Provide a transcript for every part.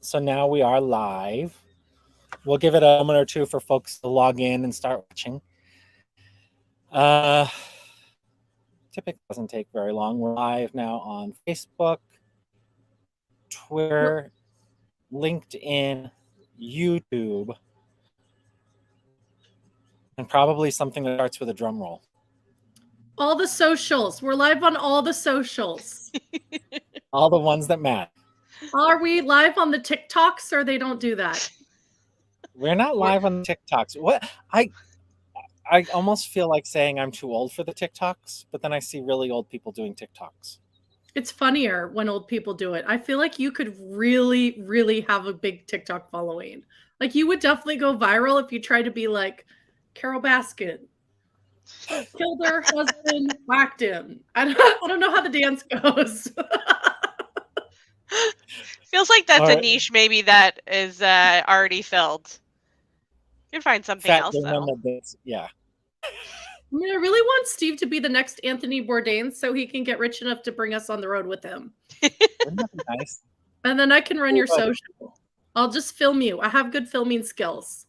So now we are live. We'll give it a moment or two for folks to log in and start watching. Typically doesn't take very long. We're live now on Facebook, Twitter, LinkedIn, YouTube, and probably something that starts with a drum roll. All the socials. We're live on all the socials. All the ones that matter. Are we live on the TikToks, or they don't do that? We're not live on the TikToks. What I almost feel like saying I'm too old for the TikToks, but then I see really old people doing TikToks. It's funnier when old people do it. I feel like you could really, really have a big TikTok following. Like you would definitely go viral if you tried to be like Carol Baskin. Killed her husband, whacked him. I don't know how the dance goes. Feels like that's a niche maybe that is already filled. You can find something else though. Yeah. I mean, I really want Steve to be the next Anthony Bourdain so he can get rich enough to bring us on the road with him. Wouldn't that be nice? And then I can run your social. I'll just film you. I have good filming skills.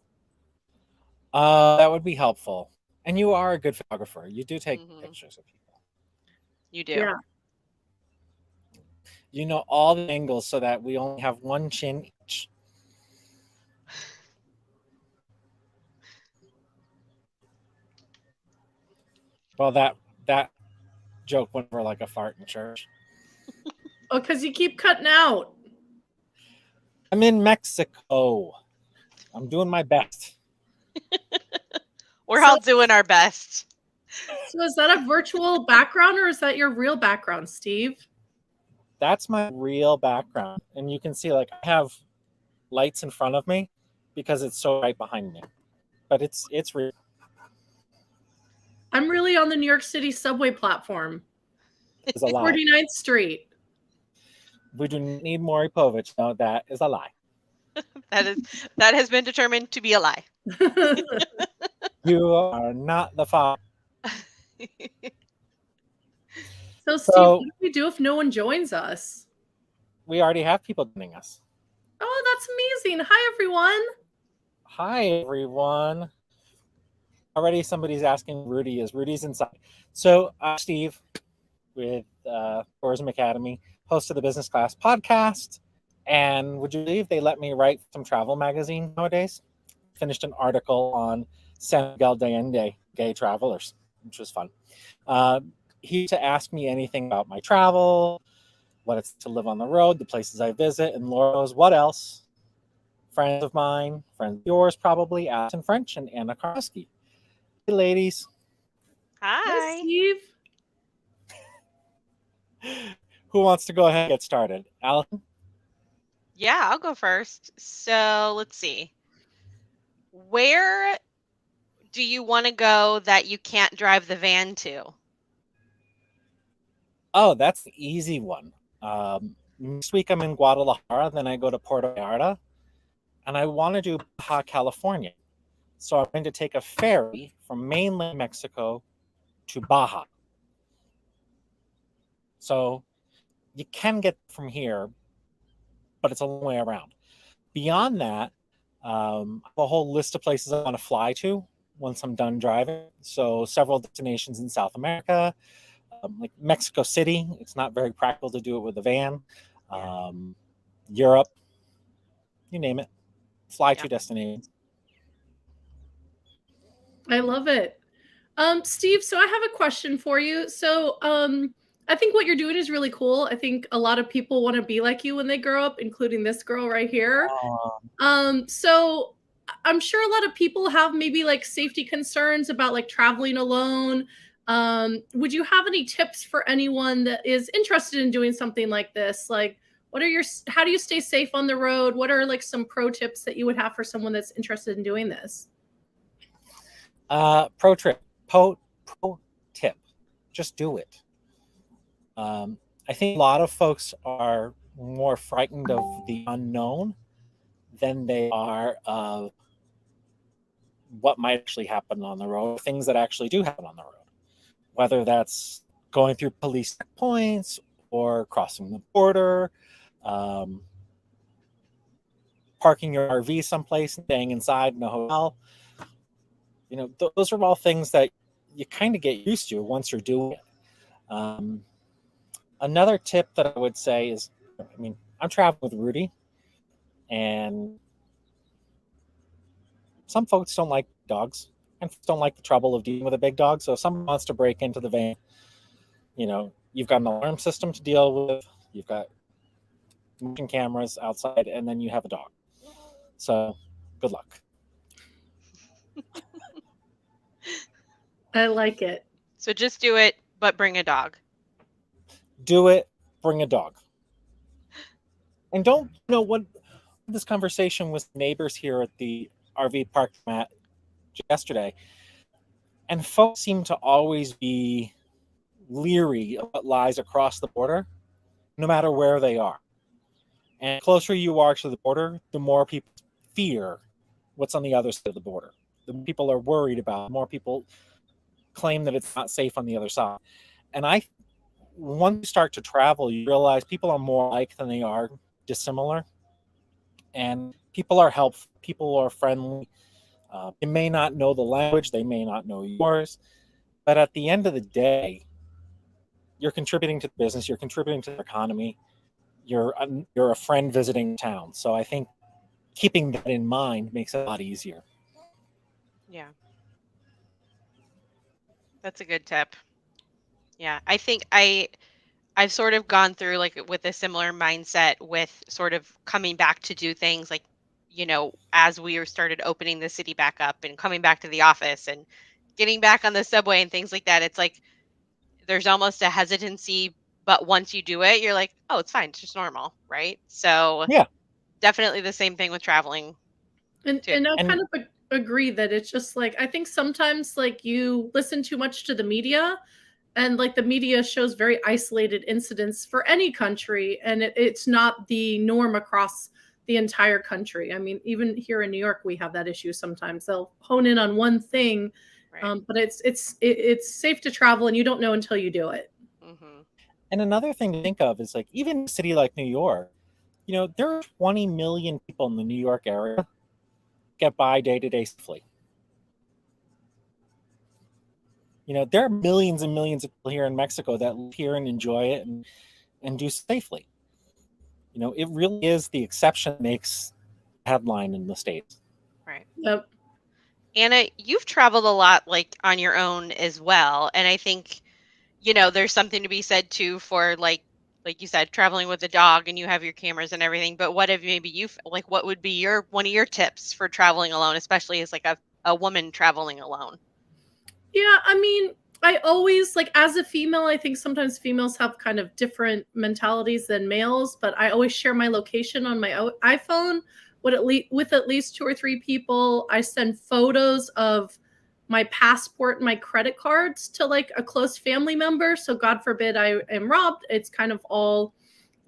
That would be helpful. And you are a good photographer. You do take pictures of people. You do. Yeah. You know all the angles so that we only have one chin each. Well, that joke went over like a fart in church. Oh, because you keep cutting out. I'm in Mexico. I'm doing my best. We're all doing our best. So is that a virtual background or is that your real background, Steve? That's my real background. And you can see like I have lights in front of me because it's so right behind me. But it's real. I'm really on the New York City subway platform. It's a lie. 49th Street. We do need Maury Povich. No, that is a lie. That has been determined to be a lie. You are not the father. So, Steve, what do we do if no one joins us? We already have people joining us. Oh, that's amazing. Hi, everyone. Hi, everyone. Already somebody's asking Rudy. Is Rudy's inside? So, Steve with Tourism Academy, host of the Business Class podcast. And would you believe they let me write some travel magazine nowadays? Finished an article on San Miguel de Allende gay travelers, which was fun. He used to ask me anything about my travel, what it's to live on the road, the places I visit, and Lord knows what else. Friends of mine, friends of yours probably, Allison French and Anna Karnowski. Hey, ladies. Hi. Steve. Who wants to go ahead and get started? Allison? Yeah, I'll go first. So let's see. Where do you want to go that you can't drive the van to? Oh, that's the easy one. Next week I'm in Guadalajara, then I go to Puerto Vallarta, and I want to do Baja California. So I'm going to take a ferry from mainland Mexico to Baja. So you can get from here, but it's a long way around. Beyond that, I have a whole list of places I want to fly to once I'm done driving. So several destinations in South America, like Mexico City. It's not very practical to do it with a van. Europe, you name it. Fly to destinations. I love it. Steve, so I have a question for you. So I think what you're doing is really cool. I think a lot of people want to be like you when they grow up, including this girl right here. So I'm sure a lot of people have maybe like safety concerns about like traveling alone. Would you have any tips for anyone that is interested in doing something like this? Like, how do you stay safe on the road? What are like some pro tips that you would have for someone that's interested in doing this? Pro tip, just do it. I think a lot of folks are more frightened of the unknown than they are of what might actually happen on the road, things that actually do happen on the road, whether that's going through police checkpoints or crossing the border. parking your RV someplace and staying inside in a hotel. Those are all things that you kind of get used to once you're doing it. Another tip that I would say is, I'm traveling with Rudy, and some folks don't like dogs and don't like the trouble of dealing with a big dog. So if someone wants to break into the van, you've got an alarm system to deal with, you've got motion cameras outside, and then you have a dog. So good luck. I like it. So just do it, but bring a dog. Do it, bring a dog. And don't what this conversation with neighbors here at the RV park mat yesterday, and folks seem to always be leery of what lies across the border, no matter where they are. And the closer you are to the border, the more people fear what's on the other side of the border. The more people are worried about, the more people claim that it's not safe on the other side. And once you start to travel, you realize people are more alike than they are dissimilar. And people are helpful. People are friendly. They may not know the language. They may not know yours. But at the end of the day, you're contributing to the business. You're contributing to the economy. You're a friend visiting town. So I think keeping that in mind makes it a lot easier. Yeah. That's a good tip. Yeah. I think I've sort of gone through with a similar mindset with sort of coming back to do things as we started opening the city back up and coming back to the office and getting back on the subway and things like that. It's like there's almost a hesitancy, but once you do it, you're like, oh, it's fine. It's just normal, right? So yeah, definitely the same thing with traveling. And I kind of agree that it's just I think sometimes you listen too much to the media, and the media shows very isolated incidents for any country, and it's not the norm across the entire country. I mean, even here in New York, we have that issue sometimes. They'll hone in on one thing, right. But it's safe to travel, and you don't know until you do it. Mm-hmm. And another thing to think of is even a city like New York, there are 20 million people in the New York area get by day to day safely. There are millions and millions of people here in Mexico that live here and enjoy it and do safely. It really is the exception that makes headline in the States. Right. Yep. Anna, you've traveled a lot on your own as well. And I think, there's something to be said too for like you said, traveling with a dog and you have your cameras and everything. But what have what would be one of your tips for traveling alone, especially as a woman traveling alone? Yeah, I mean, I always as a female, I think sometimes females have kind of different mentalities than males, but I always share my location on my iPhone with at least 2 or 3 people. I send photos of my passport and my credit cards to a close family member. So God forbid I am robbed, it's kind of all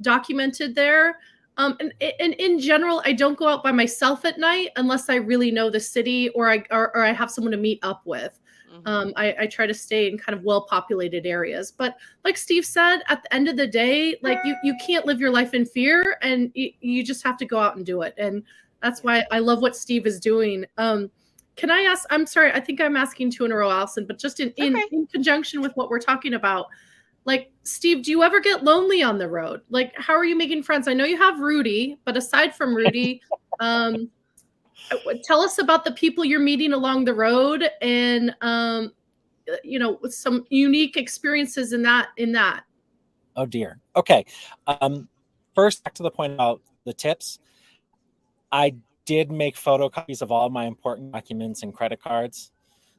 documented there. And in general, I don't go out by myself at night unless I really know the city or I have someone to meet up with. Mm-hmm. I try to stay in kind of well-populated areas. But like Steve said, at the end of the day, you can't live your life in fear, and you just have to go out and do it. And that's why I love what Steve is doing. Can I ask, I'm sorry, I think I'm asking 2 in a row, Allison, but just in conjunction with what we're talking about, Steve, do you ever get lonely on the road? How are you making friends? I know you have Rudy, but aside from Rudy, tell us about the people you're meeting along the road and, with some unique experiences in that. Oh dear. Okay. First, back to the point about the tips. I did make photocopies of all my important documents and credit cards.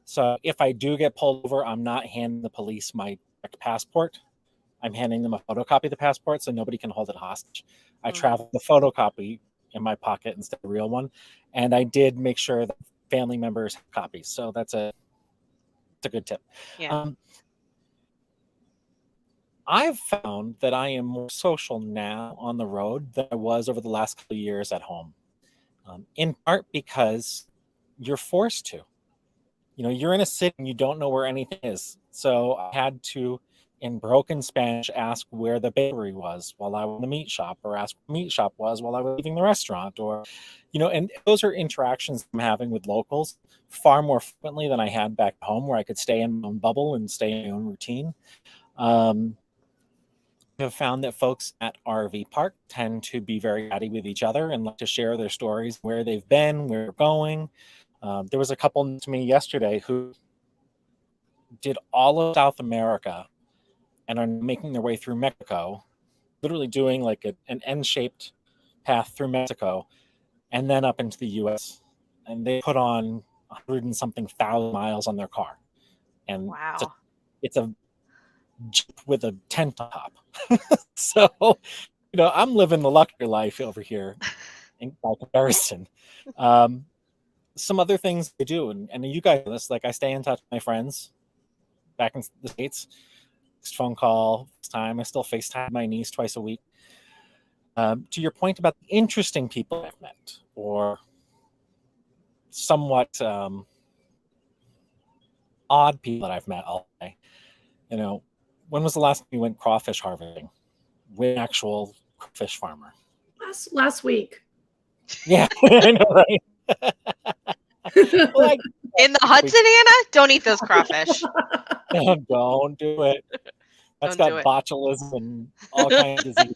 So if I do get pulled over, I'm not handing the police my passport. I'm handing them a photocopy of the passport so nobody can hold it hostage. I travel the photocopy in my pocket instead of a real one. And I did make sure that family members have copies. So that's a good tip. Yeah. I've found that I am more social now on the road than I was over the last couple of years at home. In part because you're forced to. You're in a city and you don't know where anything is. So I had to in broken Spanish ask where the bakery was while I was in the meat shop, or ask where the meat shop was while I was leaving the restaurant, or, and those are interactions I'm having with locals far more frequently than I had back home, where I could stay in my own bubble and stay in my own routine. Have found that folks at RV park tend to be very chatty with each other and like to share their stories, where they've been, where they're going. There was a couple to me yesterday who did all of South America and are making their way through Mexico, literally doing like an N-shaped path through Mexico and then up into the US. And they put on 100 and something thousand miles on their car. And Wow. it's a Jeep with a tent on top. So, I'm living the luxury life over here by comparison. Some other things I do, and you guys know this, like I stay in touch with my friends back in the States. Phone call, FaceTime. I still FaceTime my niece twice a week. To your point about the interesting people I've met, or somewhat odd people that I've met all day. When was the last time you went crawfish harvesting with an actual fish farmer? Last week. Yeah, I know, right? Well, in the Hudson, Anna, don't eat those crawfish. No, don't do it. That's got botulism and all kinds of disease.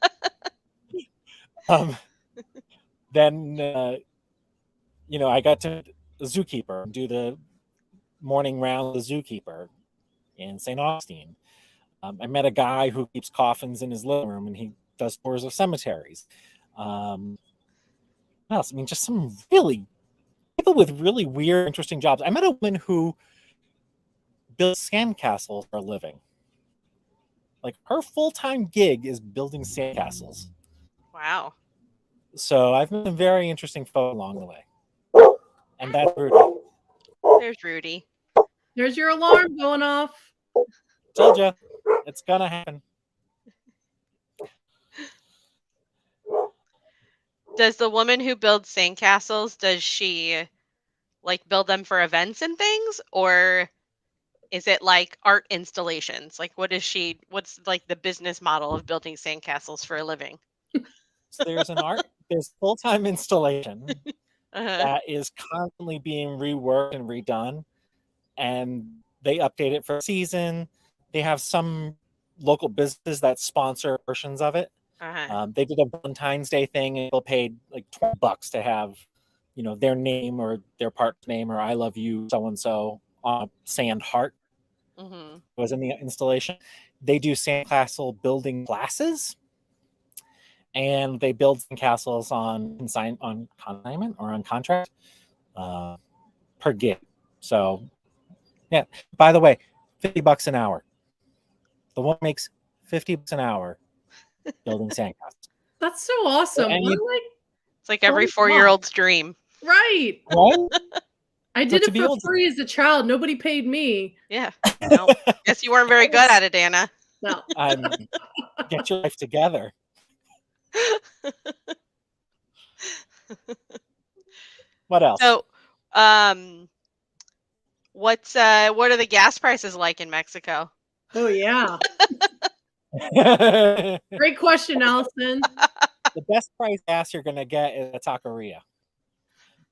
Then, I got to the zookeeper and do the morning round with the zookeeper in St. Augustine. I met a guy who keeps coffins in his living room, and he does tours of cemeteries. What else? I mean, just some really people with really weird, interesting jobs. I met a woman who builds sandcastles for a living. Like, her full-time gig is building sandcastles. Wow. So I've met some very interesting folk along the way. And that's Rudy. There's Rudy. There's your alarm going off. Told you. It's gonna happen. Does the woman who builds sandcastles, does she like build them for events and things, or is it like art installations? Like, what's like the business model of building sandcastles for a living? So there's full-time installation that is constantly being reworked and redone, and they update it for a season. They have some local businesses that sponsor portions of it. They did a Valentine's Day thing, and people paid like $20 to have, their name or their part's name, or I love you so and so on a sand heart. Was in the installation. They do sandcastle building classes, and they build castles on consignment or on contract per gig. So, yeah. By the way, $50 an hour. The one makes $50 an hour building sandcastles. That's so awesome. It's like every 4-year-old's dream. Right. Right? I did it for free as a child. Nobody paid me. Yeah. No. Guess you weren't very good at it, Anna. No. Get your life together. What else? So, what are the gas prices like in Mexico? Oh yeah. Great question, Allison. The best price gas you're gonna get is a taqueria.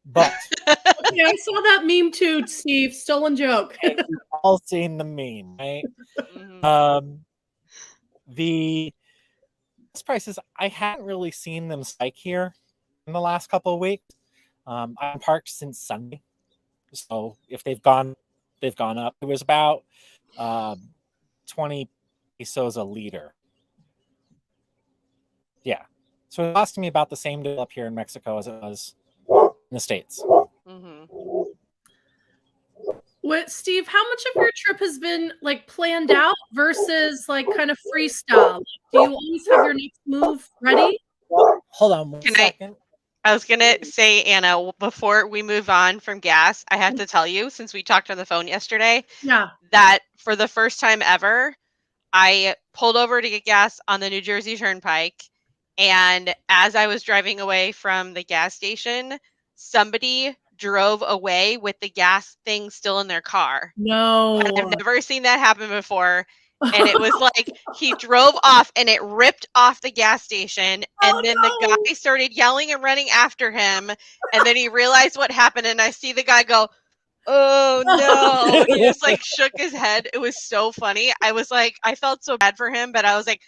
But okay, I saw that meme too, Steve. Stolen joke. We've all seen the meme, right? The prices, I haven't really seen them spike here in the last couple of weeks. I'm parked since Sunday, so if they've gone up. It was about 20 pesos a liter. Yeah, so it costing me about the same deal up here in Mexico as it was in the States. What, Steve, how much of your trip has been like planned out versus like kind of freestyle? Do you always have your next move ready? Hold on one second. I was gonna say, Anna, before we move on from gas, I have to tell you, since we talked on the phone yesterday, that for the first time ever, I pulled over to get gas on the New Jersey Turnpike, and as I was driving away from the gas station, somebody drove away with the gas thing still in their car. No. And I've never seen that happen before. And it was like he drove off and it ripped off the gas station. And then the guy started yelling and running after him. And then he realized what happened. And I see the guy go, "Oh no." He just like shook his head. It was so funny. I was like, I felt so bad for him, but I was like,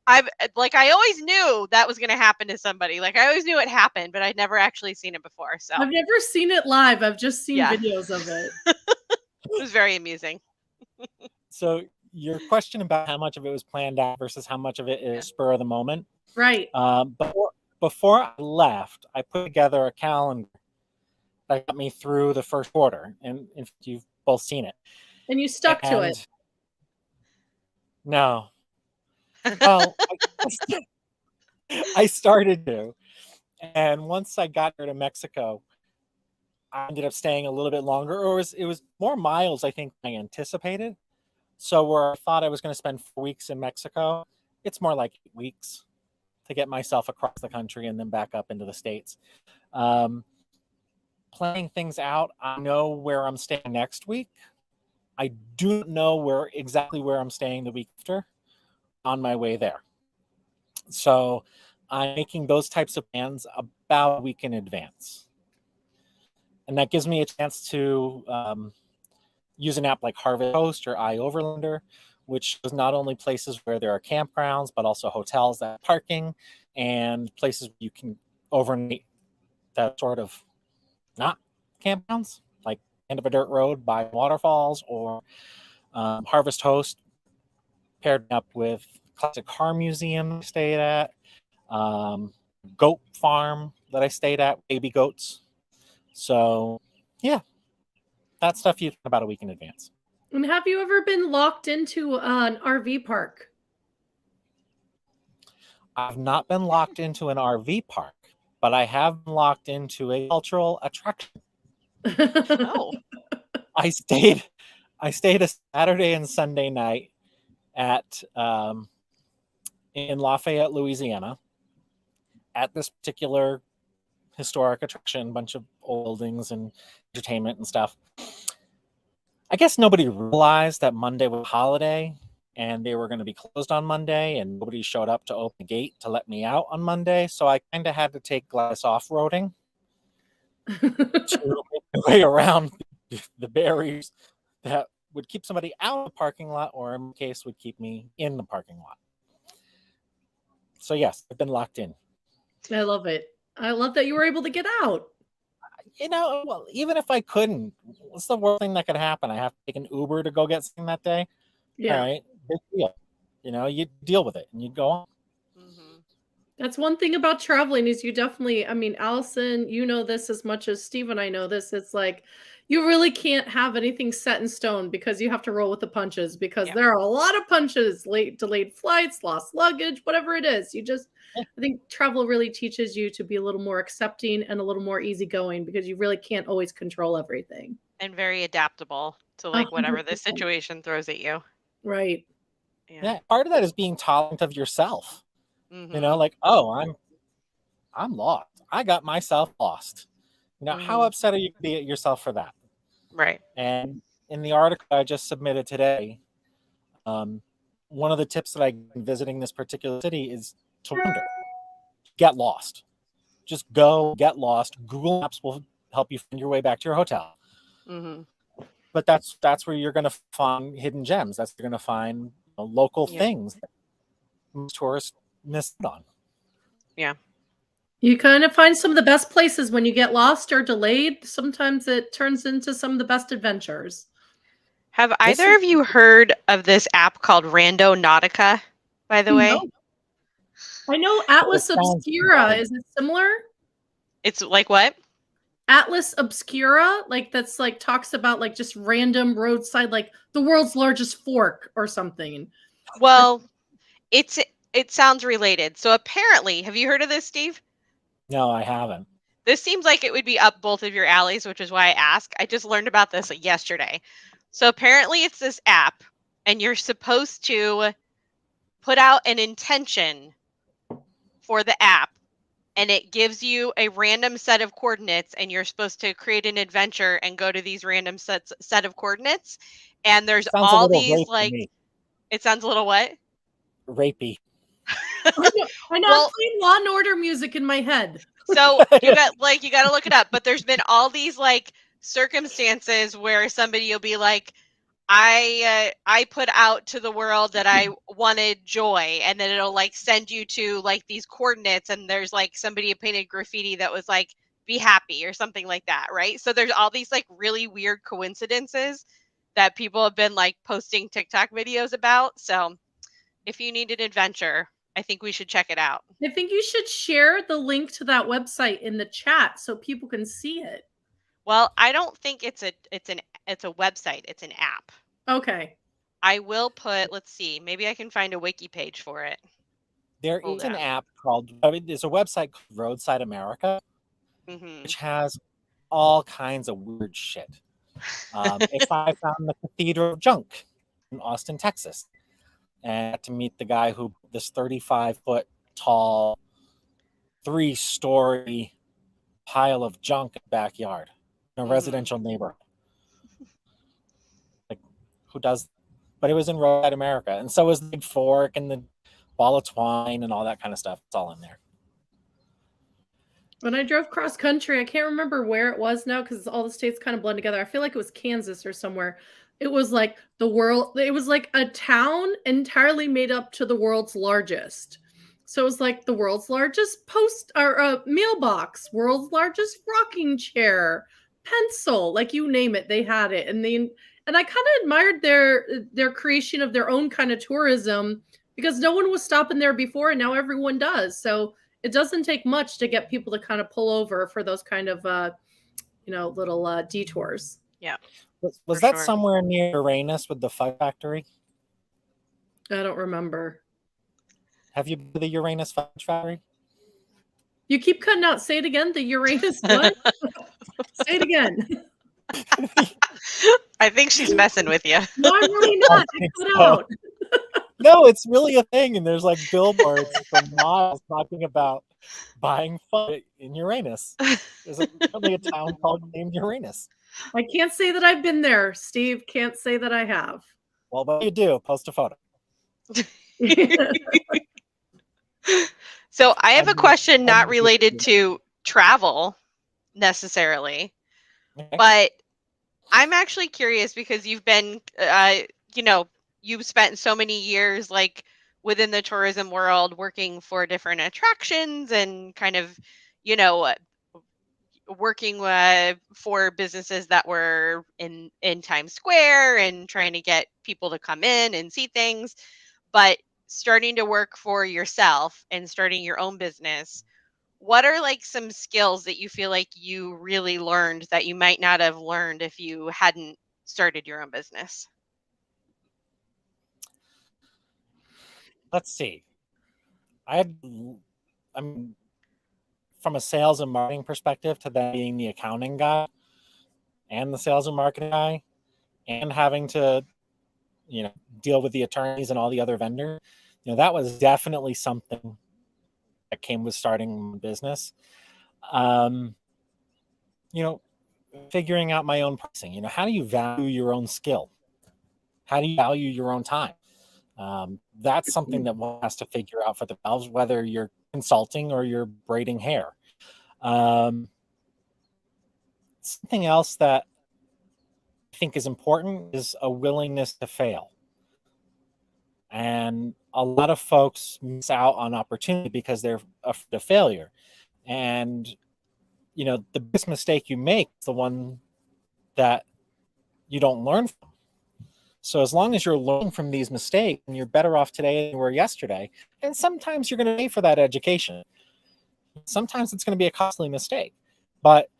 I always knew that was going to happen to somebody. Like I always knew it happened, but I'd never actually seen it before. So I've never seen it live. I've just seen videos of it. It was very amusing. So your question about how much of it was planned out versus how much of it is spur of the moment. Right. Before I left, I put together a calendar that got me through the first quarter, and if you've both seen it. And you stuck to it. No. Well, I started to. And once I got here to Mexico, I ended up staying a little bit longer, or it was more miles, I think, than I anticipated. So where I thought I was going to spend 4 weeks in Mexico, it's more like 8 weeks to get myself across the country and then back up into the States. Planning things out, I know where I'm staying next week. I do not know exactly where I'm staying the week after on my way there. So I'm making those types of plans about a week in advance. And that gives me a chance to use an app like Harvest Host or iOverlander, which is not only places where there are campgrounds, but also hotels that have parking and places where you can overnight that sort of not campgrounds, like end of a dirt road by waterfalls, or Harvest Host paired up with classic car museum I stayed at, goat farm that I stayed at, baby goats. So yeah, that stuff you think about a week in advance. And have you ever been locked into an RV park? I've not been locked into an RV park, but I have been locked into a cultural attraction. Oh. I stayed a Saturday and Sunday night at in Lafayette, Louisiana, at this particular historic attraction, bunch of old buildings and entertainment and stuff. I guess nobody realized that Monday was a holiday and they were going to be closed on Monday, and nobody showed up to open the gate to let me out on Monday. So I kind of had to take Gladys off-roading to make my way around the barriers that would keep somebody out of the parking lot, or in my case would keep me in the parking lot. So yes, I've been locked in. I love it. I love that you were able to get out. Well, even if I couldn't, what's the worst thing that could happen? I have to take an Uber to go get something that day. Yeah. All right, big deal. You deal with it and you go on. Mm-hmm. That's one thing about traveling is you definitely, I mean, Allison, you know this as much as Steve and I know this. It's like you really can't have anything set in stone because you have to roll with the punches, because there are a lot of punches, delayed flights, lost luggage, whatever it is. I think travel really teaches you to be a little more accepting and a little more easygoing, because you really can't always control everything. And very adaptable to like whatever the situation throws at you. Right. Yeah. Part of that is being tolerant of yourself. Mm-hmm. Like, oh, I'm lost. I got myself lost. How upset are you to be at yourself for that? Right. And in the article I just submitted today, one of the tips that I get in visiting this particular city is to wander. Get lost. Just go, get lost. Google Maps will help you find your way back to your hotel. Mm-hmm. But that's where you're going to find hidden gems. That's where you're going to find local things that most tourists miss on. Yeah. You kind of find some of the best places when you get lost or delayed. Sometimes it turns into some of the best adventures. Have either of you heard of this app called Randonautica, by the way? I know Atlas Obscura. Is it similar? It's like what? Atlas Obscura, that's like talks about like just random roadside, like the world's largest fork or something. Well, it sounds related. So apparently, have you heard of this, Steve? No, I haven't. This seems like it would be up both of your alleys, which is why I asked. I just learned about this yesterday. So apparently it's this app, and you're supposed to put out an intention for the app, and it gives you a random set of coordinates, and you're supposed to create an adventure and go to these random set of coordinates. And there's all these like It sounds a little what? Rapey. I know. I'm Well- playing Law and Order music in my head. So you got to look it up. But there's been all these like circumstances where somebody will be like, I put out to the world that I wanted joy, and then it'll like send you to like these coordinates, and there's like somebody painted graffiti that was like, be happy or something like that, right? So there's all these like really weird coincidences that people have been like posting TikTok videos about. So if you need an adventure, I think we should check it out. I think you should share the link to that website in the chat so people can see it. Well, I don't think it's a website, it's an app. Okay. I will put, let's see, maybe I can find a wiki page for it. There Hold is an on. app called, there's a website called Roadside America, Mhm. which has all kinds of weird shit. If I found the Cathedral of Junk in Austin, Texas, and I got to meet the guy who this 35-foot tall, 3-story pile of junk in the backyard in a residential neighborhood. Like, who does? But it was in Roadside America, and so was the big fork and the ball of twine and all that kind of stuff. It's all in there. When I drove cross country, I can't remember where it was now because all the states kind of blend together. I feel like it was Kansas or somewhere. It was like the world, it was like a town entirely made up to the world's largest. So it was like the world's largest post or mailbox, world's largest rocking chair, pencil, like you name it, they had it. And I kind of admired their creation of their own kind of tourism because no one was stopping there before and now everyone does. So it doesn't take much to get people to kind of pull over for those kind of little detours. Yeah. Was For that sure. somewhere near Uranus with the Fudge Factory? I don't remember. Have you been to the Uranus Fudge Factory? You keep cutting out. Say it again. The Uranus what? Say it again. I think she's messing with you. No, I'm really not. I cut so. out. No, it's really a thing, and there's like billboards for miles talking about buying fudge in Uranus. There's apparently a town named Uranus. I can't say that I've been there, Steve. Can't say that I have. Well, what do you do? Post a photo. So I have a question not related to travel necessarily, Okay. but I'm actually curious because you've been, you've spent so many years like within the tourism world working for different attractions and kind of, working for businesses that were in Times Square and trying to get people to come in and see things, but starting to work for yourself and starting your own business, what are like some skills that you feel like you really learned that you might not have learned if you hadn't started your own business? Let's see. I mean, from a sales and marketing perspective, to that being the accounting guy and the sales and marketing guy, and having to, deal with the attorneys and all the other vendors, that was definitely something that came with starting business. Figuring out my own pricing. How do you value your own skill? How do you value your own time? That's something that one has to figure out for themselves, whether you're consulting or you're braiding hair. Something else that I think is important is a willingness to fail. And a lot of folks miss out on opportunity because they're afraid of failure. And, the biggest mistake you make is the one that you don't learn from. So as long as you're learning from these mistakes, and you're better off today than you were yesterday, and sometimes you're going to pay for that education. Sometimes it's going to be a costly mistake. But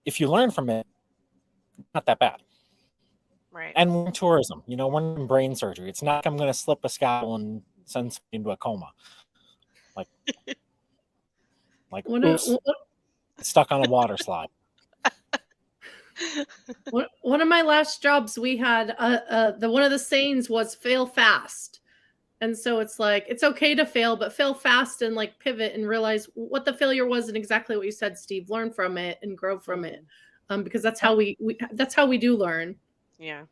if you learn from it, not that bad. Right. And we're in tourism, we're in brain surgery. It's not like I'm going to slip a scalpel and send somebody into a coma. Oops, stuck on a water slide. One of my last jobs, we had one of the sayings was fail fast. And so it's like, it's okay to fail, but fail fast and like pivot and realize what the failure was and exactly what you said, Steve. Learn from it and grow from it, because that's how we do learn. Yeah.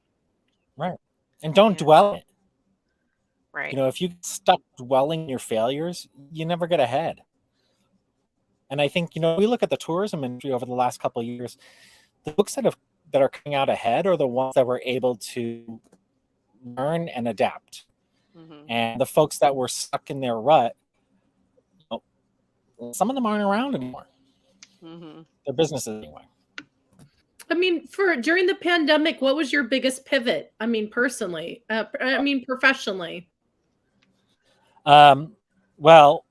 Right. And don't dwell in it. Right. You know, if you get stuck dwelling in your failures, you never get ahead. And I think, you know, we look at the tourism industry over the last couple of years, the books that are coming out ahead are the ones that were able to learn and adapt. Mm-hmm. And the folks that were stuck in their rut, you know, some of them aren't around anymore. Mm-hmm. Their businesses anyway. I mean, during the pandemic, what was your biggest pivot? I mean, personally, professionally. Well,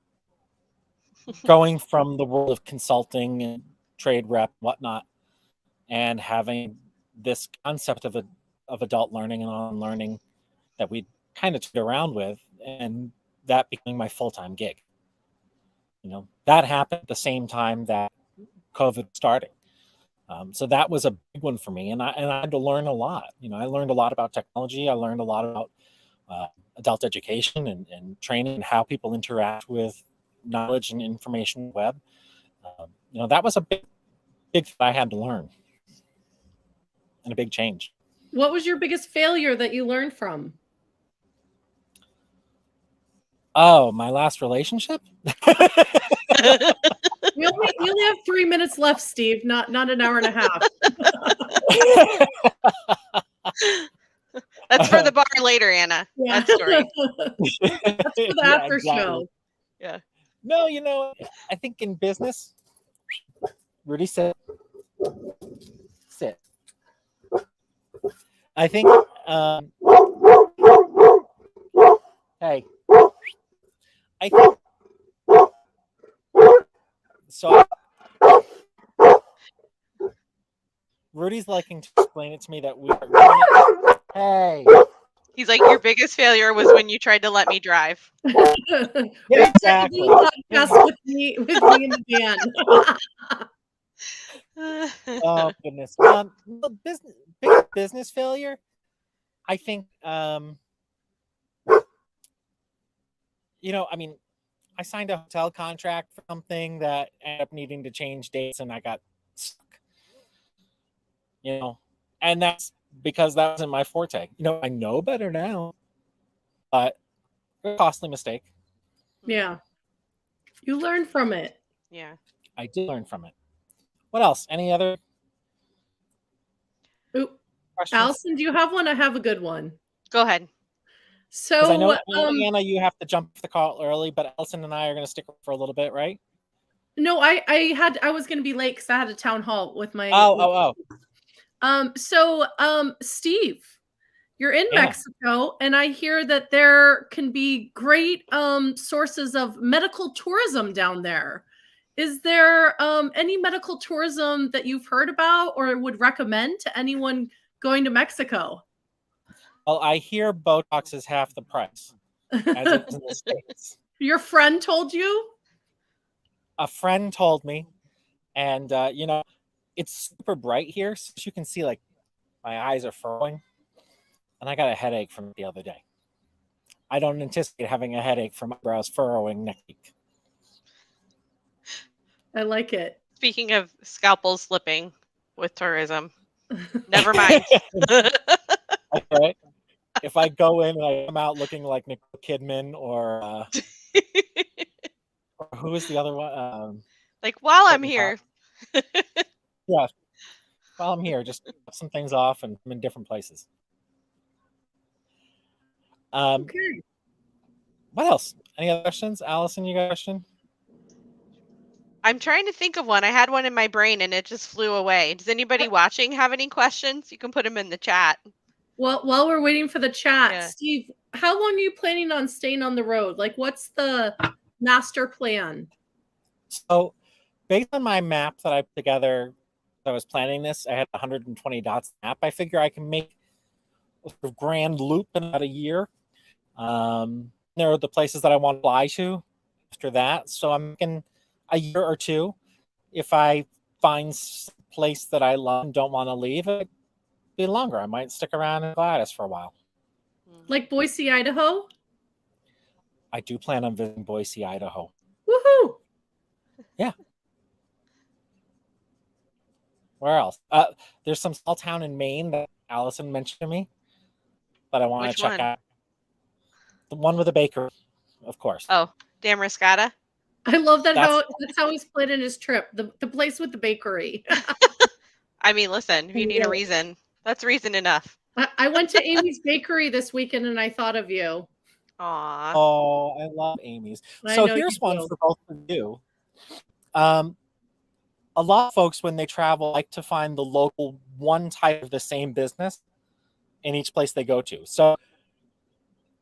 going from the world of consulting and trade rep, whatnot, and having this concept of adult learning and online learning that we kind of took around with, and that becoming my full-time gig. You know, that happened at the same time that COVID started. So that was a big one for me, and I had to learn a lot. You know, I learned a lot about technology. I learned a lot about adult education and training and how people interact with knowledge and information web. You know, that was a big thing I had to learn, and a big change. What was your biggest failure that you learned from? Oh, my last relationship? We only have 3 minutes left, Steve, not an hour and a half. That's for the bar later, Anna. Yeah. That story. That's for the after show. Yeah. No, you know, I think in business, Rudy said, sit. I think, hey, I think, so Rudy's liking to explain it to me that we are, hey. He's like, your biggest failure was when you tried to let me drive. Yeah, exactly. Podcast with me in the van. Oh goodness. Big business failure. I think, you know, I mean, I signed a hotel contract for something that ended up needing to change dates, and I got stuck. You know, and that's because that wasn't my forte. You know, I know better now, but a costly mistake. Yeah. You learn from it. Yeah. I did learn from it. What else? Any other questions? Allison, do you have one? I have a good one. Go ahead. So I know, Anna, you have to jump off the call early, but Allison and I are going to stick for a little bit, right? No, I was going to be late because I had a town hall with my. Steve, you're in Mexico, and I hear that there can be great sources of medical tourism down there. Is there any medical tourism that you've heard about or would recommend to anyone going to Mexico? Well, I hear Botox is half the price, as it is in the States. Your friend told you? A friend told me, and you know, it's super bright here, so you can see like my eyes are furrowing, and I got a headache from it the other day. I don't anticipate having a headache from eyebrows furrowing next week. I like it. Speaking of scalpels slipping with tourism, never mind. Okay. If I go in and I come out looking like Nicole Kidman or who is the other one? Like, while I'm here. Yeah. While I'm here, just cut some things off and I'm in different places. Okay. What else? Any other questions? Allison, you got a question? I'm trying to think of one. I had one in my brain and it just flew away. Does anybody watching have any questions? You can put them in the chat. Well, while we're waiting for the chat, Steve, how long are you planning on staying on the road? Like, what's the master plan? So, based on my map that I put together, I was planning this. I had 120 dots map. I figure I can make a sort of grand loop in about a year. There are the places that I want to fly to after that. So I'm thinking a year or two. If I find a place that I love and don't want to leave, it'd be longer. I might stick around in Gladys for a while. Like Boise, Idaho? I do plan on visiting Boise, Idaho. Woohoo! Yeah. Where else? There's some small town in Maine that Allison mentioned to me that I want to check out. The one with the bakery, of course. Oh, Damariscotta. I love that That's- that's how he split in his trip. The place with the bakery. I mean, listen, if you need a reason, that's reason enough. I went to Amy's Bakery this weekend and I thought of you. Aw. Oh, I love Amy's. I So know here's you one do. for both of you. A lot of folks, when they travel, like to find the local one type of the same business in each place they go to. So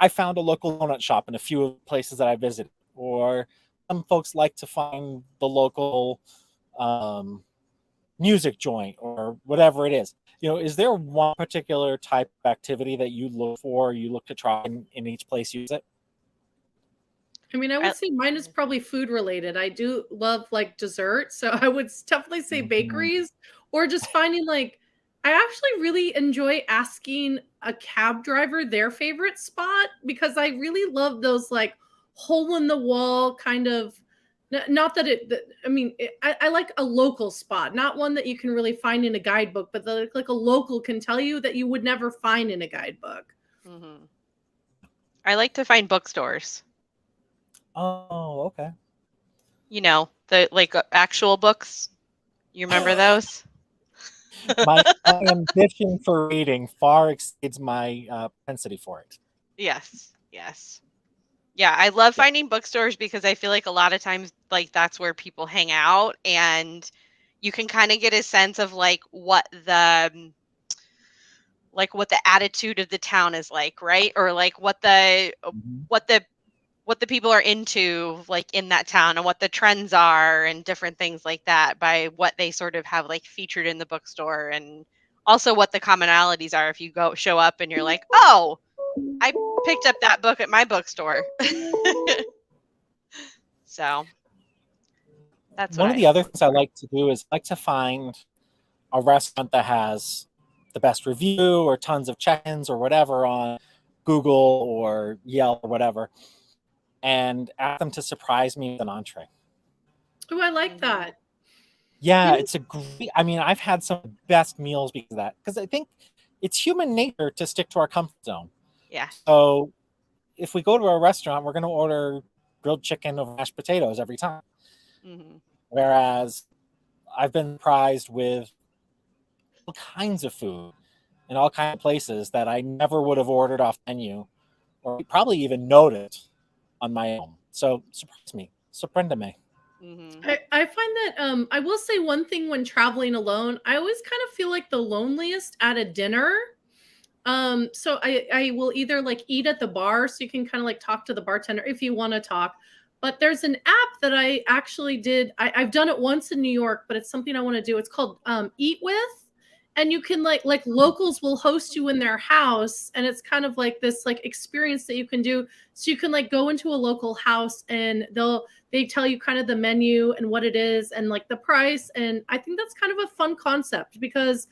I found a local donut shop in a few places that I visited, or some folks like to find the local music joint or whatever it is. Is there one particular type of activity that you look for, you look to try in each place you visit? I mean, I would say mine is probably food related. I do love like dessert. So I would definitely say bakeries, or just finding like, I actually really enjoy asking a cab driver their favorite spot, because I really love those like hole in the wall kind of, not that I like a local spot, not one that you can really find in a guidebook, but like a local can tell you that you would never find in a guidebook. Mm-hmm. I like to find bookstores. Oh, okay. The like actual books. You remember those? My ambition for reading far exceeds my propensity for it. Yes. Yeah, I love finding bookstores because I feel like a lot of times like that's where people hang out, and you can kind of get a sense of like what the attitude of the town is like, right? Or like what the people are into like in that town, and what the trends are and different things like that by what they sort of have like featured in the bookstore, and also what the commonalities are if you show up and you're like, oh, I picked up that book at my bookstore. So that's one of the other things I like to do is I like to find a restaurant that has the best review or tons of check-ins or whatever on Google or Yelp or whatever, and ask them to surprise me with an entree. Oh, I like that. Yeah, it's a great, I've had some of the best meals because of that, because I think it's human nature to stick to our comfort zone. Yeah. So if we go to a restaurant, we're going to order grilled chicken over mashed potatoes every time. Mm-hmm. Whereas I've been surprised with all kinds of food in all kinds of places that I never would have ordered off menu, or probably even noticed on my own. So surprise me, sorprendeme. Mm-hmm. I find that I will say one thing when traveling alone, I always kind of feel like the loneliest at a dinner. So I will either like eat at the bar, so you can kind of like talk to the bartender if you want to talk. But there's an app that I actually did. I've done it once in New York, but it's something I want to do. It's called Eat With. And you can like locals will host you in their house, and it's kind of like this like experience that you can do. So you can like go into a local house, and they tell you kind of the menu and what it is and like the price. And I think that's kind of a fun concept, because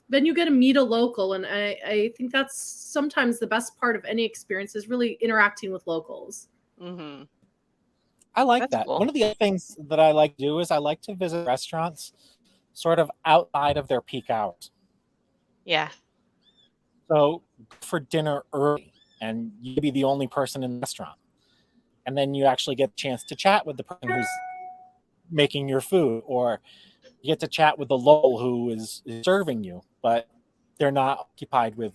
then you get to meet a local. And I think that's sometimes the best part of any experience, is really interacting with locals. Mm-hmm. I like That's that. cool. One of the other things that I like to do is I like to visit restaurants sort of outside of their peak hours. Yeah. So for dinner early, and you be the only person in the restaurant. And then you actually get a chance to chat with the person who's making your food, or you get to chat with the local who is serving you, but they're not occupied with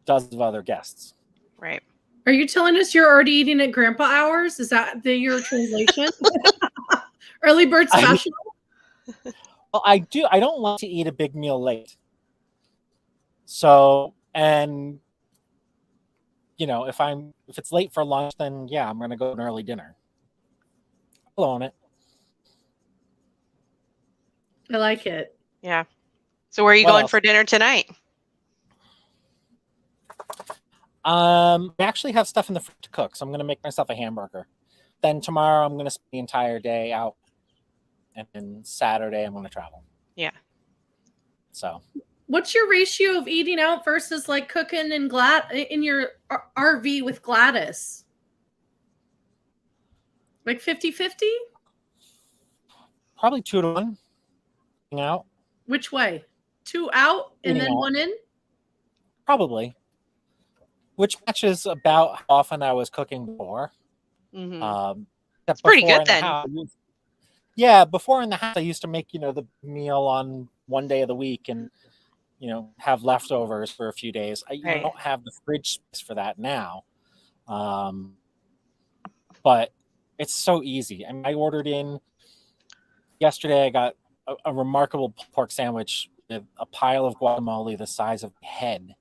dozens of other guests. Right. Are you telling us you're already eating at grandpa hours? Is that your translation? Early bird special? Well, I do. I don't like to eat a big meal late. So, and if it's late for lunch, then yeah, I'm gonna go to an early dinner. I'll own it. I like it. Yeah. So where are you What going else? for dinner tonight? I actually have stuff in the fridge to cook, so I'm gonna make myself a hamburger. Then tomorrow I'm gonna spend the entire day out, and then Saturday I'm gonna travel. Yeah. So What's your ratio of eating out versus like cooking in your RV with Gladys? Like 50-50? probably 2-1 eating out. Which way? 2 out and Eating then out. 1 in? Probably. which matches about how often I was cooking before. Mm-hmm. It's pretty good then. Before in the house, I used to make, the meal on one day of the week and, have leftovers for a few days. I Right. don't have the fridge space for that now. But it's so easy. I mean, I ordered in yesterday. I got a remarkable pork sandwich with a pile of guacamole the size of my head.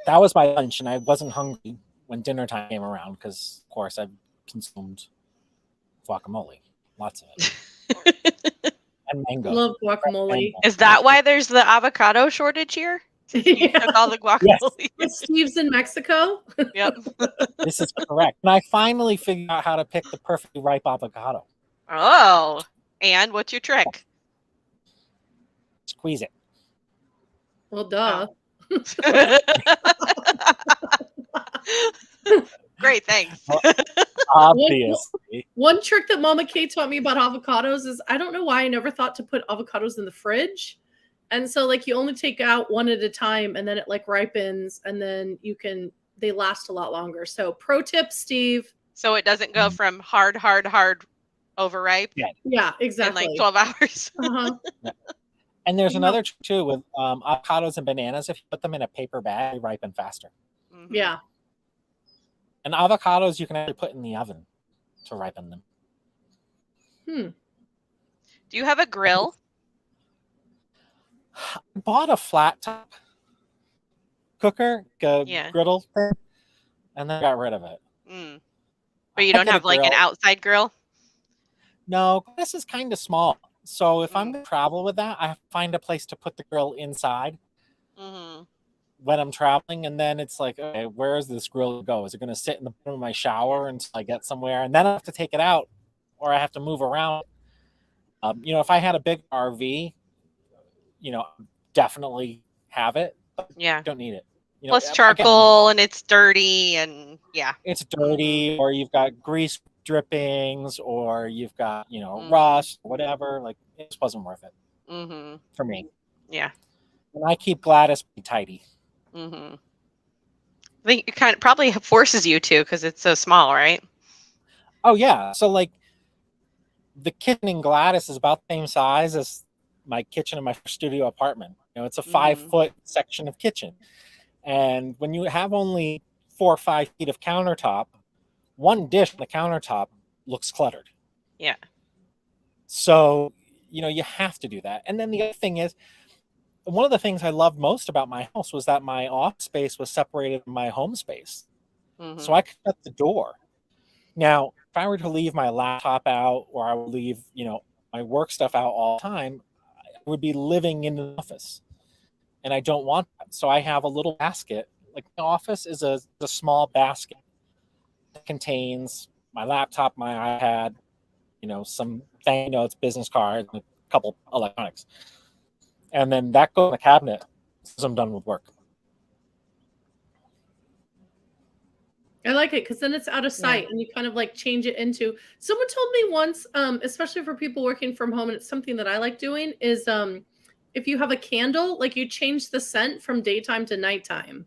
That was my lunch, and I wasn't hungry when dinner time came around because, of course, I've consumed guacamole, lots of it, and mango. Love guacamole. Is that why there's the avocado shortage here? You took all the guacamole. Yes. Steve's in Mexico. Yep. This is correct. And I finally figured out how to pick the perfectly ripe avocado. Oh, and what's your trick? Squeeze it. Well, duh. Great, thanks. Obviously. One trick that Mama Kay taught me about avocados is I don't know why I never thought to put avocados in the fridge. And so you only take out one at a time and then it ripens and then they last a lot longer. So pro tip, Steve. So it doesn't go from hard, overripe? Yeah, exactly. In 12 hours. Yeah. And there's another trick too with avocados and bananas. If you put them in a paper bag, they ripen faster. Mm-hmm. Yeah. And avocados you can actually put in the oven to ripen them. Do you have a grill? I bought a flat top cooker, griddle thing, and then got rid of it. But you don't have an outside grill? No, this is kind of small. So if I'm going to travel with that, I have to find a place to put the grill inside when I'm traveling. And then it's okay, where is this grill go? Is it going to sit in the bottom of my shower until I get somewhere? And then I have to take it out or I have to move around. If I had a big RV, definitely have it. But don't need it. Plus charcoal and it's dirty and it's dirty, or you've got grease drippings, or you've got rust, whatever. It just wasn't worth it for me. Yeah, and I keep Gladys pretty tidy. I think it kind of probably forces you to because it's so small, right? Oh yeah, so the kitchen in Gladys is about the same size as my kitchen in my studio apartment. It's a 5-foot section of kitchen. And when you have only 4 or 5 feet of countertop, one dish on the countertop looks cluttered. Yeah. So, you have to do that. And then the other thing is, one of the things I loved most about my house was that my office space was separated from my home space. So I could shut the door. Now, if I were to leave my laptop out, or I would leave, my work stuff out all the time, I would be living in the office. And I don't want that. So I have a little basket. The office is a small basket that contains my laptop, my iPad, some thank notes, business cards, and a couple electronics. And then that goes in the cabinet as I'm done with work. I like it because then it's out of sight and you kind of change it into. Someone told me once, especially for people working from home, and it's something that I like doing, is if you have a candle, you change the scent from daytime to nighttime.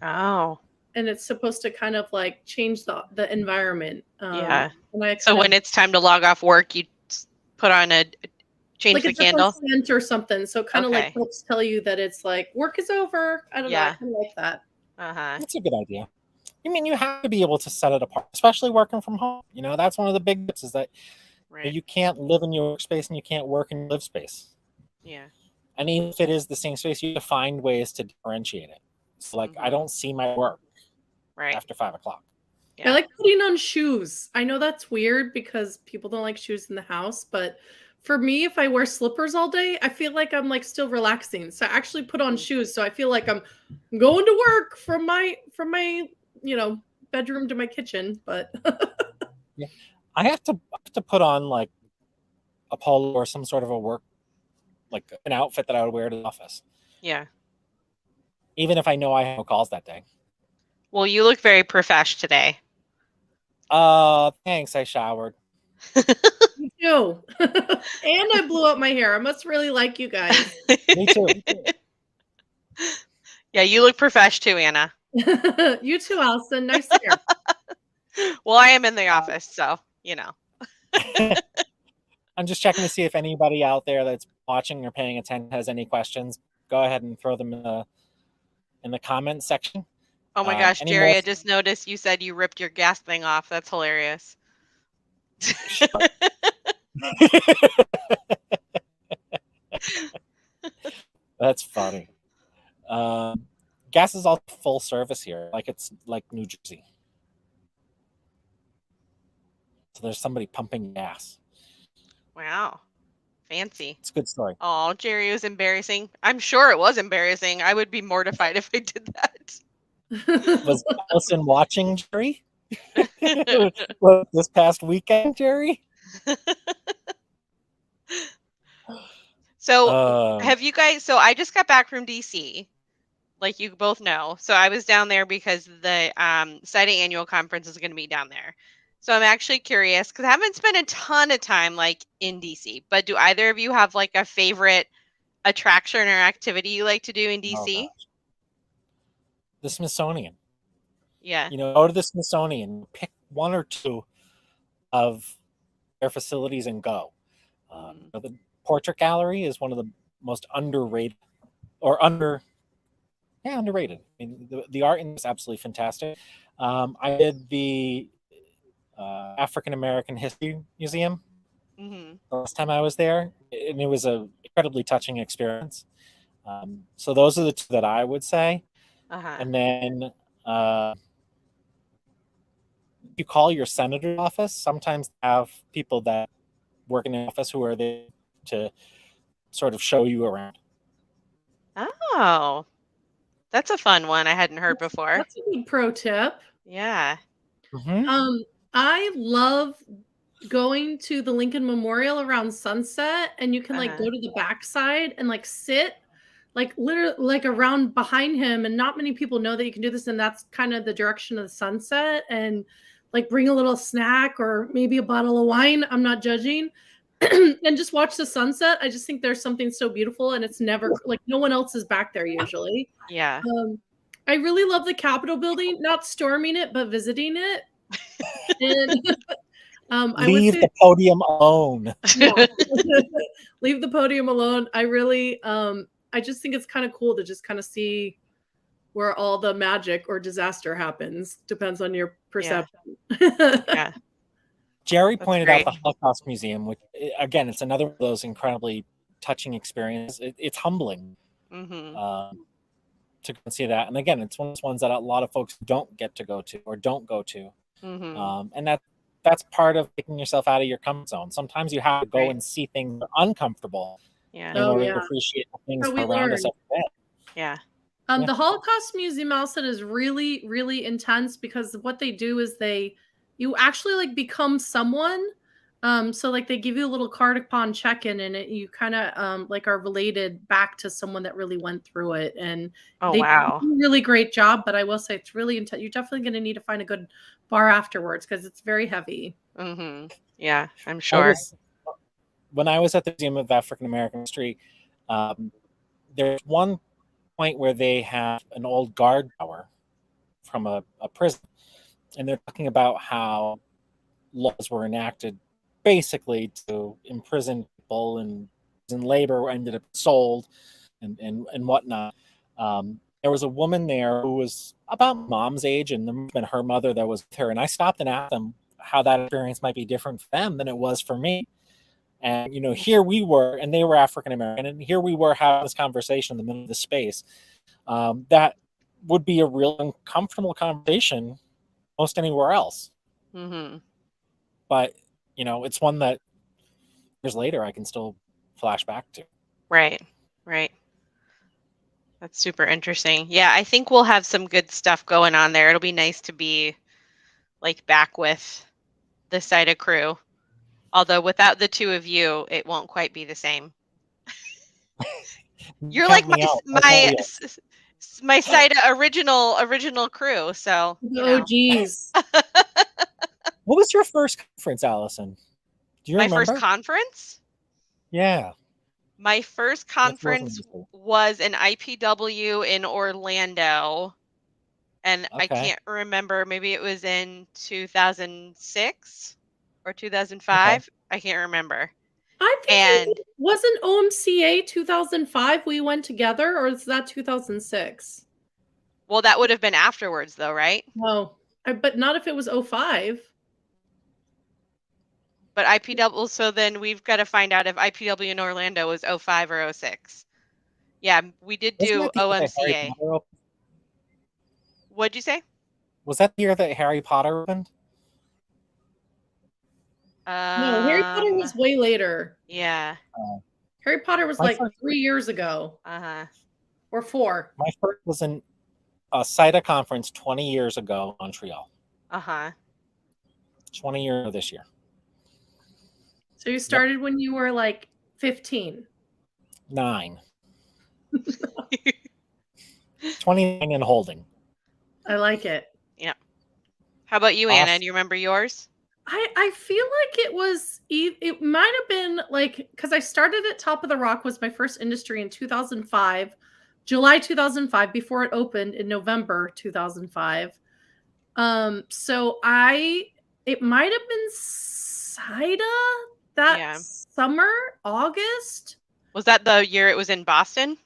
Oh. And it's supposed to kind of change the environment. And when it's time to log off work, you put on change the candle? Scent or something. So kind of helps tell you that it's work is over. I don't know. I kind of like that. That's a good idea. I mean, you have to be able to set it apart, especially working from home. That's one of the big tips is that you can't live in your workspace and you can't work in your live space. Yeah. And even if it is the same space, you have to find ways to differentiate it. So, I don't see my work after 5 o'clock. Yeah. I like putting on shoes. I know that's weird because people don't like shoes in the house, but for me, if I wear slippers all day, I feel like I'm still relaxing. So I actually put on shoes. So I feel like I'm going to work from my bedroom to my kitchen. But I have to put on a polo or some sort of a work, an outfit that I would wear to the office. Yeah. Even if I know I have no calls that day. Well, you look very profesh today. Thanks. I showered. Me too. And I blew up my hair. I must really like you guys. Me too. Yeah, you look profesh too, Anna. You too, Allison. Nice hair. Well, I am in the office, so you know. I'm just checking to see if anybody out there that's watching or paying attention has any questions. Go ahead and throw them in the comment section. Oh my gosh, Any Jerry, more? I just noticed you said you ripped your gas thing off. That's hilarious. That's funny. Gas is all full service here, like it's like New Jersey. So there's somebody pumping gas. Wow. Fancy. It's a good story. Oh, Jerry, it was embarrassing. I'm sure it was embarrassing. I would be mortified if I did that. Was Allison watching, Jerry? This past weekend, Jerry? So have you guys, so I just got back from DC, like you both know. So I was down there because the SIDA annual conference is going to be down there. So I'm actually curious because I haven't spent a ton of time like in DC, but do either of you have like a favorite attraction or activity you like to do in DC? The Smithsonian. Yeah. You know, go to the Smithsonian, pick one or two of their facilities and go. The Portrait Gallery is one of the most underrated or underrated. I mean, the art in is absolutely fantastic. I did the African American History Museum the last time I was there, and it was an incredibly touching experience. So those are the two that I would say. And then you call your senator's office, sometimes have people that work in the office who are there to sort of show you around. Oh, that's a fun one I hadn't heard before. That's a good pro tip. Yeah. I love going to the Lincoln Memorial around sunset, and you can like go to the backside and like sit like literally like around behind him, and not many people know that you can do this, and that's kind of the direction of the sunset, and like bring a little snack or maybe a bottle of wine. I'm not judging. And just watch the sunset. I just think there's something so beautiful, and it's never like no one else is back there usually. Yeah. I really love the Capitol building, not storming it, but visiting it. And leave the podium alone. Yeah. Leave the podium alone. I really, I just think it's kind of cool to just kind of see where all the magic or disaster happens. Depends on your perception. Yeah. Jerry pointed out the Holocaust Museum, which again, it's another of those incredibly touching experiences. It's humbling to see that. And again, it's one of those ones that a lot of folks don't get to go to or don't go to. And that's part of taking yourself out of your comfort zone. Sometimes you have to go and see things that are uncomfortable in order to appreciate the things around us every day. Yeah. The Holocaust Museum, Allison, is really, really intense because what they do is you actually like become someone. So like they give you a little card upon check-in, and you kind of like are related back to someone that really went through it. And they do a really great job, but I will say it's really intense. You're definitely going to need to find a good bar afterwards because it's very heavy. Yeah, I'm sure. When I was at the Museum of African American History, there's one point where they have an old guard tower from a prison, and they're talking about how laws were enacted basically to imprison people, and labor ended up sold and whatnot. There was a woman there who was about mom's age, and her mother that was with her, and I stopped and asked them how that experience might be different for them than it was for me. And here we were, and they were African American, and here we were having this conversation in the middle of the space that would be a real uncomfortable conversation most anywhere else. But it's one that years later I can still flash back to. Right. That's super interesting. Yeah, I think we'll have some good stuff going on there. It'll be nice to be like back with the SIDA crew. Although without the two of you, it won't quite be the same. You're like my SIDA original crew. So geez. What was your first conference, Allison? Do you remember? My first conference? Yeah. My first conference was an IPW in Orlando, and I can't remember. Maybe it was in 2006 or 2005. Okay. I can't remember. I think it wasn't OMCA 2005 we went together, or is that 2006? Well, that would have been afterwards, though, right? No, but not if it was 05. But IPW, so then we've got to find out if IPW in Orlando was 05 or 06. Yeah, we did do OMCA. What'd you say? Was that the year that Harry Potter opened? No, Harry Potter was way later. Yeah. Harry Potter was like 3 years ago. Or 4. My first was in a CITA conference 20 years ago in Montreal. 20 years this year. So you started when you were like 15? 9. 29 and holding. I like it. Yeah. How about you, Anna? Do you remember yours? I feel like it might have been like, because I started at Top of the Rock was my first industry in 2005, July 2005, before it opened in November 2005. So it might have been CITA that summer, August. Was that the year it was in Boston?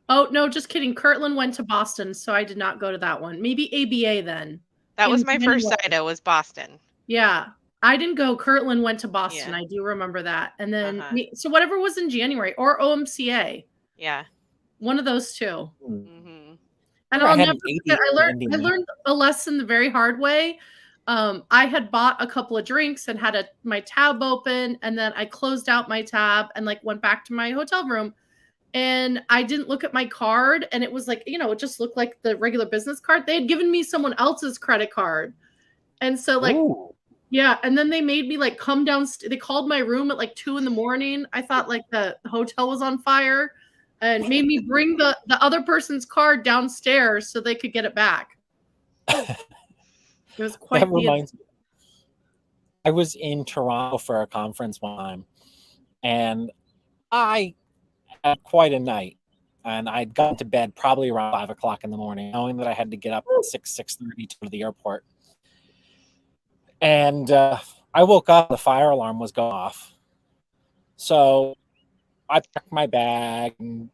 Oh, no, just kidding. Kirtland went to Boston, so I did not go to that one. Maybe ABA then. That was my first CITA, was Boston. Yeah. I didn't go. Kirtland went to Boston. I do remember that. And then, so whatever was in January, or OMCA. Yeah. One of those two. Mm-hmm. And I'll never forget, I learned a lesson the very hard way. I had bought a couple of drinks and had my tab open, and then I closed out my tab and like went back to my hotel room, and I didn't look at my card, and it was like, it just looked like the regular business card. They had given me someone else's credit card. And so like, yeah. And then they made me like come down. They called my room at like 2 a.m. I thought like the hotel was on fire, and made me bring the other person's card downstairs so they could get it back. It was quite. That reminds me. I was in Toronto for a conference one time, and I had quite a night, and I'd gone to bed probably around 5 o'clock in the morning, knowing that I had to get up at 6:30 to go to the airport. And I woke up, the fire alarm was going off. So I packed my bag and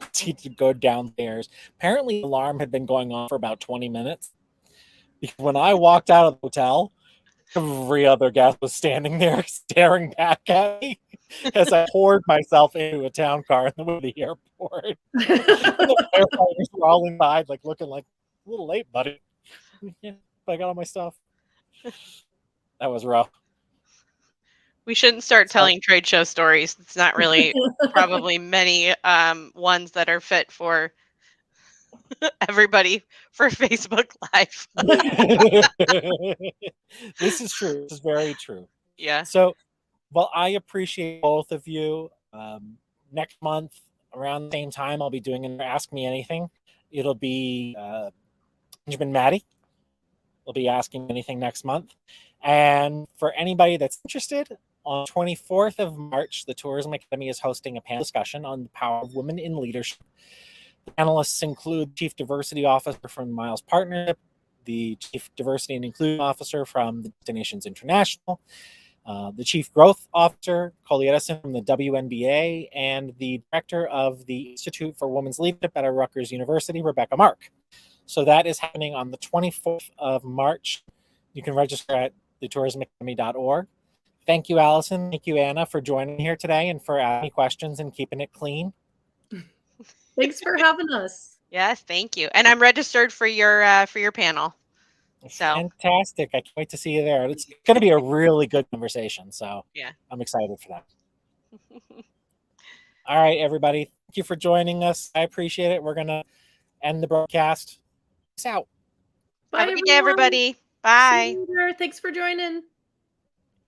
proceeded to go downstairs. Apparently, the alarm had been going on for about 20 minutes. Because when I walked out of the hotel, every other guest was standing there staring back at me as I poured myself into a town car in the way to the airport. The firefighters were all inside, like looking like a little late, buddy. Yeah, I got all my stuff. That was rough. We shouldn't start telling trade show stories. It's not really probably many ones that are fit for everybody for Facebook Live. This is true. This is very true. Yeah. So, well, I appreciate both of you. Next month, around the same time, I'll be doing an Ask Me Anything. It'll be Benjamin Maddie. We'll be asking anything next month. And for anybody that's interested, on 24th of March, the Tourism Academy is hosting a panel discussion on the power of women in leadership. The panelists include Chief Diversity Officer from Miles Partnership, the Chief Diversity and Inclusion Officer from the Destinations International, the Chief Growth Officer, Allison from the WNBA, and the Director of the Institute for Women's Leadership at Rutgers University, Rebecca Mark. So that is happening on the 24th of March. You can register at thetourismacademy.org. Thank you, Allison. Thank you, Anna, for joining here today and for asking questions and keeping it clean. Thanks for having us. Yes, thank you. And I'm registered for your panel. So fantastic. I can't wait to see you there. It's going to be a really good conversation. So yeah, I'm excited for that. All right, everybody. Thank you for joining us. I appreciate it. We're going to end the broadcast. Peace out. Bye, everybody. Bye. Thanks for joining.